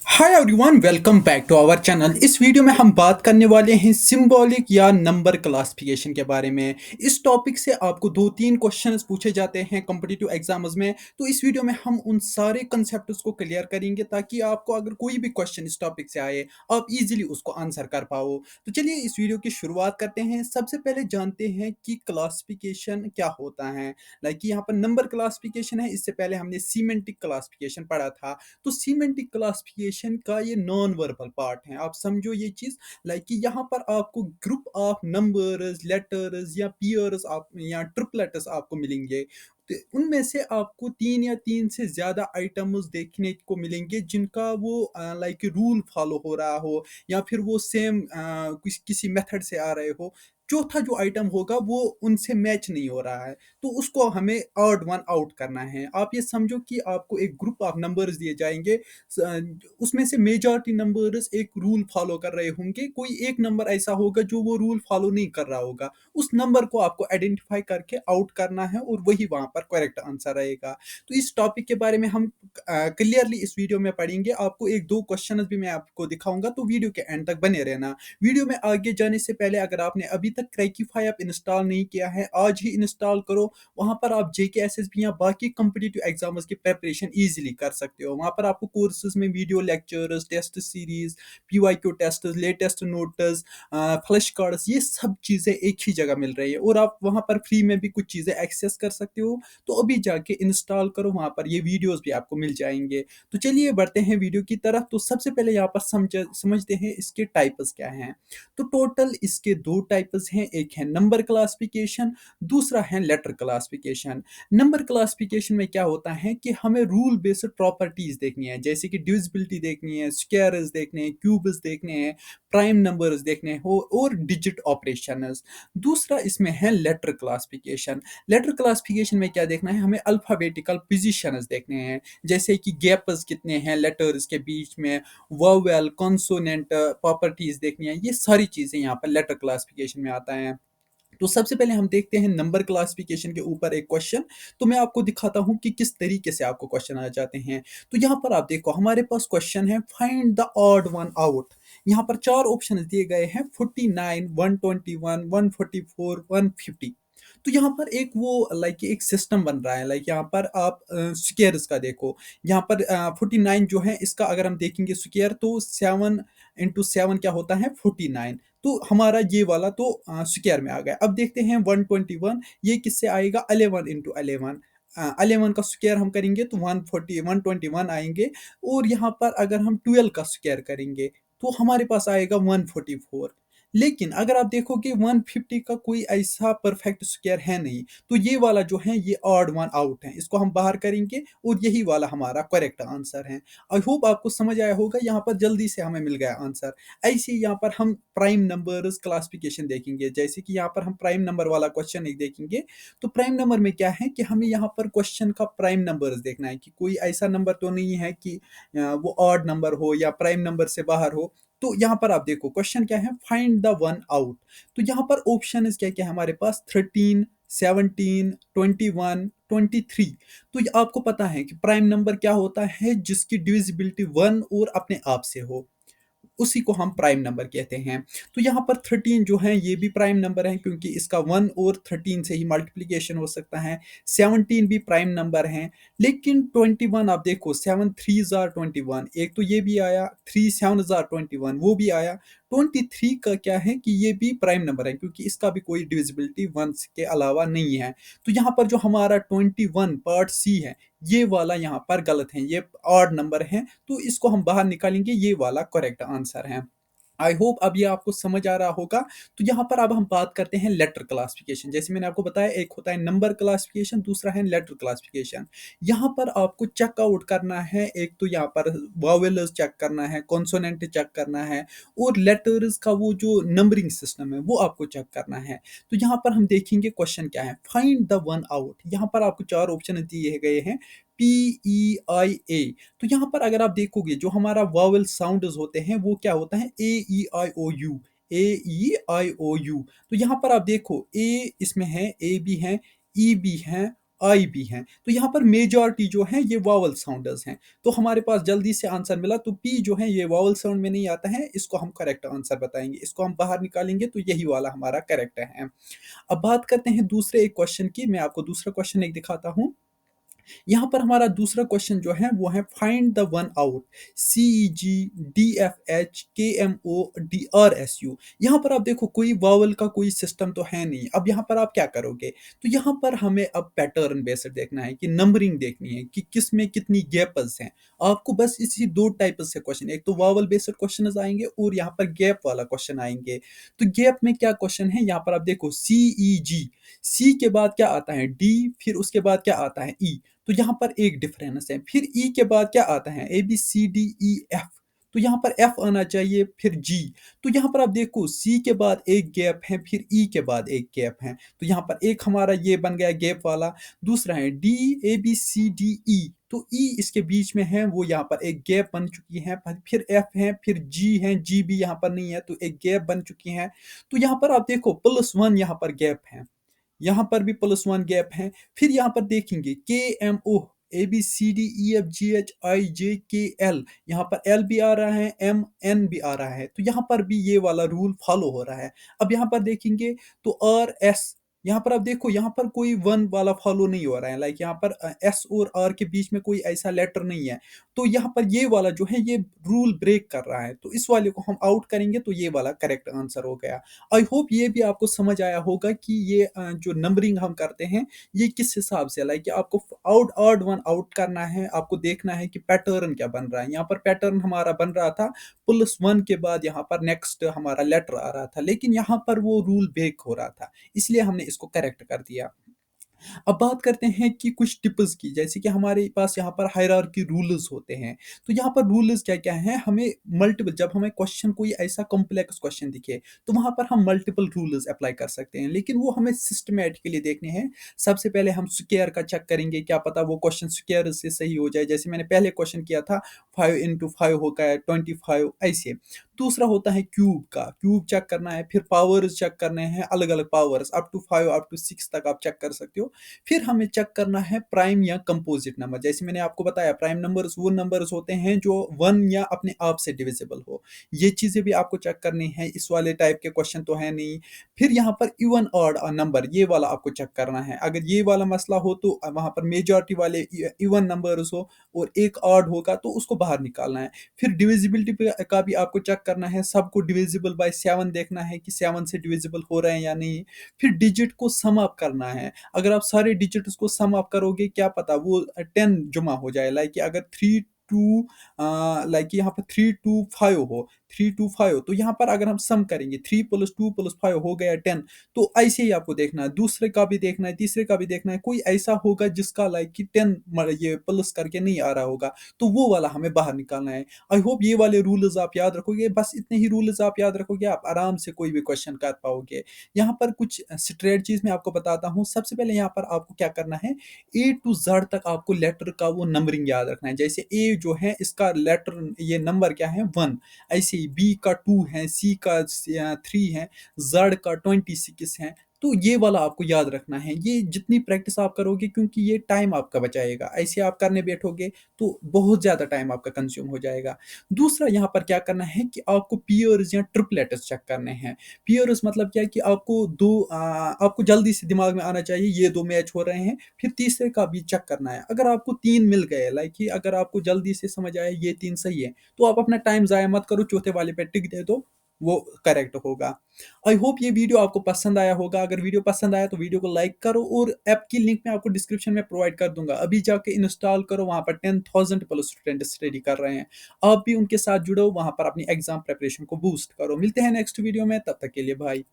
Hi everyone, welcome back to our channel. इस video में हम बात करने वाले हैं सिंबॉलिक या नंबर क्लासिफिकेशन के बारे में। इस टॉपिक से आपको दो तीन क्वेश्चंस पूछे जाते हैं कॉम्पिटिटिव एग्जाम्स में। तो इस वीडियो में हम उन सारे कंसेप्ट्स को क्लियर करेंगे ताकि आपको अगर कोई भी क्वेश्चन इस टॉपिक से आए आप इजीली उसको आंसर कर पाओ। तो चलिए इस वीडियो की शुरुआत करते हैं। सबसे पहले जानते हैं कि क्लासिफिकेशन क्या होता है। लाइक यहाँ पर नंबर क्लासिफिकेशन है, इससे पहले हमने सीमेंटिक क्लासिफिकेशन पढ़ा था। तो सीमेंटिक क्लासिफिकेशन का ये नॉन वर्बल पार्ट है। आप समझो ये चीज, लाइक कि यहाँ पर आपको ग्रुप ऑफ नंबर्स, लेटर्स या पेयर्स आप या ट्रिपलेट्स आपको मिलेंगे। तो उनमें से आपको तीन या तीन से ज्यादा आइटम्स देखने को मिलेंगे जिनका वो लाइक रूल फॉलो हो रहा हो या फिर वो सेम किसी मेथड से आ रहे हो। चौथा जो आइटम होगा वो उनसे मैच नहीं हो रहा है, तो उसको हमें ऑड वन आउट करना है। आप ये समझो कि आपको एक ग्रुप ऑफ नंबर्स दिए जाएंगे, उसमें से मेजॉरिटी नंबर्स एक रूल फॉलो कर रहे होंगे, कोई एक नंबर ऐसा होगा जो वो रूल फॉलो नहीं कर रहा होगा। उस नंबर को आपको आइडेंटिफाई करके आउट करना है और वही वहां पर करेक्ट आंसर रहेगा। तो इस टॉपिक के बारे में हम क्लियरली इस वीडियो में पढ़ेंगे। आपको एक दो क्वेश्चन भी मैं आपको दिखाऊंगा, तो वीडियो के एंड तक बने रहना। वीडियो में आगे जाने से पहले अगर आपने अभी तक क्रैकीफाई ऐप इंस्टॉल नहीं किया है, आज ही इंस्टॉल करो। वहां पर आप जेके एसएसबी या बाकी कॉम्पिटिटिव एग्जाम्स की प्रिपरेशन इजीली कर सकते हो। वहां पर आपको कोर्सेज में video lectures, test series, PYQ test, latest notes, flash cards, ये सब चीजें एक ही जगह मिल रही है और आप वहां पर फ्री में भी कुछ चीजें एक्सेस कर सकते हो। तो अभी जाके इंस्टॉल करो, वहां पर ये वीडियोस भी आपको मिल जाएंगे। तो चलिए बढ़ते हैं वीडियो की तरफ। तो सबसे पहले यहाँ पर समझते हैं इसके टाइप्स क्या हैं। तो टोटल इसके दो टाइप्स हैं, एक है नंबर क्लासिफिकेशन, दूसरा है लेटर क्लासिफिकेशन। नंबर क्लासिफिकेशन में क्या होता है कि हमें रूल बेस्ड प्रॉपर्टीज देखनी है, जैसे कि डिविजिबिलिटी देखनी है, स्क्वायर्स देखने हैं, क्यूब्स देखने हैं, प्राइम नंबर्स देखने हो और डिजिट ऑपरेशंस। दूसरा इसमें है लेटर क्लासिफिकेशन। लेटर क्लासिफिकेशन में क्या देखना है, हमें अल्फाबेटिकल पोजीशंस देखने हैं, जैसे कि गैप्स कितने हैं लेटर्स के बीच में, वोवेल कॉन्सोनेंट प्रॉपर्टीज देखनी है। ये सारी चीजें यहाँ पर लेटर क्लासिफिकेशन में आता है। तो सबसे पहले हम देखते हैं नंबर क्लासिफिकेशन के ऊपर एक क्वेश्चन। तो मैं आपको दिखाता हूं कि किस तरीके से आपको क्वेश्चन आ जाते हैं। तो यहाँ पर आप देखो हमारे पास क्वेश्चन है find the odd one out. यहाँ पर चार ऑप्शन दिए गए हैं, 49, 121, 144, 150। तो यहाँ पर एक वो लाइक एक सिस्टम बन रहा है। लाइक यहाँ पर आप स्क्वायर्स का देखो। यहाँ पर 49 जो है, इसका अगर हम देखेंगे स्क्वायर तो 7 इंटू 7 क्या होता है, 49। तो हमारा ये वाला तो स्क्वायर में आ गया। अब देखते हैं 121, ये किससे आएगा, 11 इंटू 11। 11 का स्क्वायर हम करेंगे तो 121 आएंगे। और यहाँ पर अगर हम 12 का स्क्वायर करेंगे तो हमारे पास आएगा 144। लेकिन अगर आप देखोगे 150 का कोई ऐसा परफेक्ट स्क्वायर है नहीं, तो ये वाला जो है ये ऑड वन आउट है, इसको हम बाहर करेंगे और यही वाला हमारा करेक्ट आंसर है। आई होप आपको समझ आया होगा, यहाँ पर जल्दी से हमें मिल गया आंसर। ऐसे ही यहाँ पर हम प्राइम नंबर्स क्लासिफिकेशन देखेंगे, जैसे कि यहाँ पर हम प्राइम नंबर वाला क्वेश्चन एक देखेंगे। तो प्राइम नंबर में क्या है कि हमें यहाँ पर क्वेश्चन का प्राइम नंबर्स देखना है कि कोई ऐसा नंबर तो नहीं है कि वो ऑड नंबर हो या प्राइम नंबर से बाहर हो। तो यहाँ पर आप देखो क्वेश्चन क्या है, फाइंड द वन आउट। तो यहाँ पर ऑप्शन क्या क्या है हमारे पास, 13, 17, 21, 23। तो ये आपको पता है कि प्राइम नंबर क्या होता है, जिसकी डिविजिबिलिटी वन और अपने आप से हो, उसी को हम प्राइम नंबर कहते हैं। तो यहाँ पर 13 जो है ये भी प्राइम नंबर है, क्योंकि इसका 1 और 13 से ही मल्टीप्लीकेशन हो सकता है। 17 भी प्राइम नंबर है। लेकिन 21 आप देखो, 7 3 जार 21, एक तो ये भी आया, 3 7 जार 21 वो भी आया। 23 का क्या है कि ये भी प्राइम नंबर है, क्योंकि इसका भी कोई डिविजिबिलिटी वन के अलावा नहीं है। तो यहाँ पर जो हमारा 21 पार्ट सी है, ये वाला यहाँ पर गलत है, ये ऑड नंबर है। तो इसको हम बाहर निकालेंगे, ये वाला करेक्ट आंसर है। आई होप अब ये आपको समझ आ रहा होगा। तो यहाँ पर अब हम बात करते हैं लेटर क्लासिफिकेशन। जैसे मैंने आपको बताया, एक होता है नंबर क्लासिफिकेशन, दूसरा है लेटर क्लासिफिकेशन। यहाँ पर आपको चेक आउट करना है, एक तो यहाँ पर वॉवेल्स चेक करना है, कॉन्सोनेंट चेक करना है, और लेटर्स का वो जो नंबरिंग सिस्टम है वो आपको चेक करना है। तो यहाँ पर हम देखेंगे क्वेश्चन क्या है, फाइंड द वन आउट। यहाँ पर आपको चार ऑप्शन दिए गए हैं, PEIA। तो यहाँ पर अगर आप देखोगे जो हमारा वावल साउंड्स होते हैं वो क्या होता है, AEIOU। AEIOU। तो यहाँ पर आप देखो, ए इसमें है, ए भी है, ई भी है, आई भी हैं। तो यहाँ पर मेजॉरिटी जो है ये वावल साउंडर्स हैं। तो हमारे पास जल्दी से आंसर मिला, तो पी जो है ये वावल साउंड में नहीं आता है, इसको हम करेक्ट आंसर बताएंगे, इसको हम बाहर निकालेंगे तो यही वाला हमारा करेक्ट है। अब बात करते हैं दूसरे एक क्वेश्चन की। मैं आपको दूसरा क्वेश्चन एक दिखाता हूँ। यहाँ पर हमारा दूसरा क्वेश्चन जो है वो है find the one out CEG DFH KMO DRSU। यहाँ पर आप देखो कोई वावल का कोई सिस्टम तो है नहीं। अब यहाँ पर आप क्या करोगे, तो यहाँ पर हमें अब पैटर्न बेस्ड देखना है कि नंबरिंग देखनी है कि किस में कितनी गैप्स हैं। आपको बस इसी दो टाइप से क्वेश्चन, एक तो वावल बेस्ड क्वेश्चन आएंगे और यहाँ पर गैप वाला क्वेश्चन आएंगे। तो गैप में क्या क्वेश्चन है, यहाँ पर आप देखो CEG, सी के बाद क्या आता है डी, फिर उसके बाद क्या आता है ई। तो यहाँ पर एक डिफरेंस है। फिर ई के बाद क्या आता है ABCDEF, तो यहाँ पर एफ आना चाहिए, फिर जी। तो यहाँ पर आप देखो सी के बाद एक गैप है, फिर ई के बाद एक गैप है। तो यहाँ पर एक हमारा ये बन गया गैप वाला। दूसरा है DABCDE, तो ई इसके बीच में है, वो यहाँ पर एक गैप बन चुकी है। फिर एफ है, फिर जी है, जी भी यहाँ पर नहीं है, तो एक गैप बन चुकी है। तो यहाँ पर आप देखो +1 यहाँ पर गैप है, यहाँ पर भी +1 गैप है। फिर यहाँ पर देखेंगे KMO ABCDEFGHIJKL, यहाँ पर L भी आ रहा है, MN भी आ रहा है। तो यहाँ पर भी ये वाला रूल फॉलो हो रहा है। अब यहाँ पर देखेंगे तो RS, यहाँ पर आप देखो यहाँ पर कोई वन वाला फॉलो नहीं हो रहा है, लाइक यहाँ पर S और R के बीच में कोई ऐसा लेटर नहीं है। तो यहाँ पर ये वाला जो है ये रूल ब्रेक कर रहा है, तो इस वाले को हम आउट करेंगे, तो ये वाला करेक्ट आंसर हो गया। आई होप ये भी आपको समझ आया होगा कि ये जो नंबरिंग हम करते हैं ये किस हिसाब से, लाइक आपको आउट ऑड वन आउट करना है, आपको देखना है कि पैटर्न क्या बन रहा है। यहाँ पर पैटर्न हमारा बन रहा था +1 के बाद यहाँ पर नेक्स्ट हमारा लेटर आ रहा था, लेकिन यहाँ पर वो रूल ब्रेक हो रहा था, इसलिए हमने इसको करेक्ट कर दिया। अब बात करते हैं कि कुछ टिप्स की, जैसे कि हमारे पास यहाँ पर हायरार्की रूल्स होते हैं। तो यहाँ पर रूल्स क्या क्या हैं, हमें मल्टीपल, जब हमें क्वेश्चन कोई ऐसा कॉम्प्लेक्स क्वेश्चन दिखे तो वहाँ पर हम मल्टीपल रूल्स अप्लाई कर सकते हैं, लेकिन वो हमें सिस्टमेटिकली देखने हैं। सबसे पहले हम स्क्वायर का चेक करेंगे, क्या पता वो क्वेश्चन स्क्वायर से सही हो जाए, जैसे मैंने पहले क्वेश्चन किया था 5 × 5 हो गया 25 ऐसे। दूसरा होता है क्यूब का, क्यूब चेक करना है, फिर पावर्स चेक करने हैं, अलग अलग powers up to 5 up to 6 तक आप चेक कर सकते हो। फिर हमें चेक करना है प्राइम या कंपोजिट नंबर, जैसे मैंने आपको बताया प्राइम नंबर्स वो नंबर्स होते हैं जो 1 या अपने आप से डिविजिबल हो। ये चीजें भी आपको चेक करनी है, इस वाले टाइप के क्वेश्चन तो है नहीं। फिर यहाँ पर इवन ऑड नंबर, ये वाला आपको चेक करना है। अगर ये वाला मसला हो तो वहां पर मेजॉरिटी वाले इवन नंबर्स हो और एक ऑड होगा तो उसको बाहर निकालना है। फिर डिविजिबिलिटी का भी आपको चेक करना है, सबको डिविजिबल बाय 7 देखना है कि 7 से डिविजिबल हो रहे हैं या नहीं। फिर डिजिट को सम अप करना है, अगर आप सारे डिजिट्स को सम अप करोगे क्या पता वो 10 जुमा हो जाए, लाइक अगर 3 टू लाइक यहाँ पर 3 टू 5 हो, 3 टू 5, तो यहाँ पर अगर हम सम करेंगे 3 + 2 + 5 हो गया 10। तो ऐसे ही आपको देखना है, दूसरे का भी देखना है, तीसरे का भी देखना है, कोई ऐसा होगा जिसका लाइक कि 10 ये प्लस करके नहीं आ रहा होगा, तो वो वाला हमें बाहर निकालना है। आई होप ये वाले रूल्स आप याद रखोगे, बस इतने ही रूल्स आप याद रखोगे, आप आराम से कोई भी क्वेश्चन कर पाओगे। यहाँ पर कुछ स्ट्रेटजीज मैं आपको बताता हूँ। सबसे पहले यहाँ पर आपको क्या करना है, A to Z तक आपको लेटर का वो नंबरिंग याद रखना है। जैसे A जो है इसका लेटर ये नंबर क्या है 1, ऐसे ही B का 2 है, C का 3 है, Z का 26 है। तो ये वाला आपको याद रखना है। ये जितनी प्रैक्टिस आप करोगे, क्योंकि ये टाइम आपका बचाएगा, ऐसे आप करने बैठोगे तो बहुत ज़्यादा टाइम आपका कंज्यूम हो जाएगा। दूसरा यहाँ पर क्या करना है कि आपको पेयर्स या ट्रिपलेट्स चेक करने हैं। पेयर्स मतलब क्या है कि आपको जल्दी से दिमाग में आना चाहिए ये दो मैच हो रहे हैं, फिर तीसरे का भी चेक करना है। अगर आपको 3 मिल गए, लाइक कि अगर आपको जल्दी से समझ आया ये 3 सही है, तो आप अपना टाइम ज़ाया मत करो, चौथे वाले पे टिक दे दो, वो करेक्ट होगा। आई होप ये वीडियो आपको पसंद आया होगा। अगर वीडियो पसंद आया तो वीडियो को लाइक करो, और ऐप की लिंक मैं आपको डिस्क्रिप्शन में प्रोवाइड कर दूंगा, अभी जाके इंस्टॉल करो। वहां पर 10,000 प्लस स्टूडेंट स्टडी कर रहे हैं, आप भी उनके साथ जुड़ो, वहां पर अपनी एग्जाम प्रिपरेशन को बूस्ट करो। मिलते हैं नेक्स्ट वीडियो में, तब तक के लिए बाय।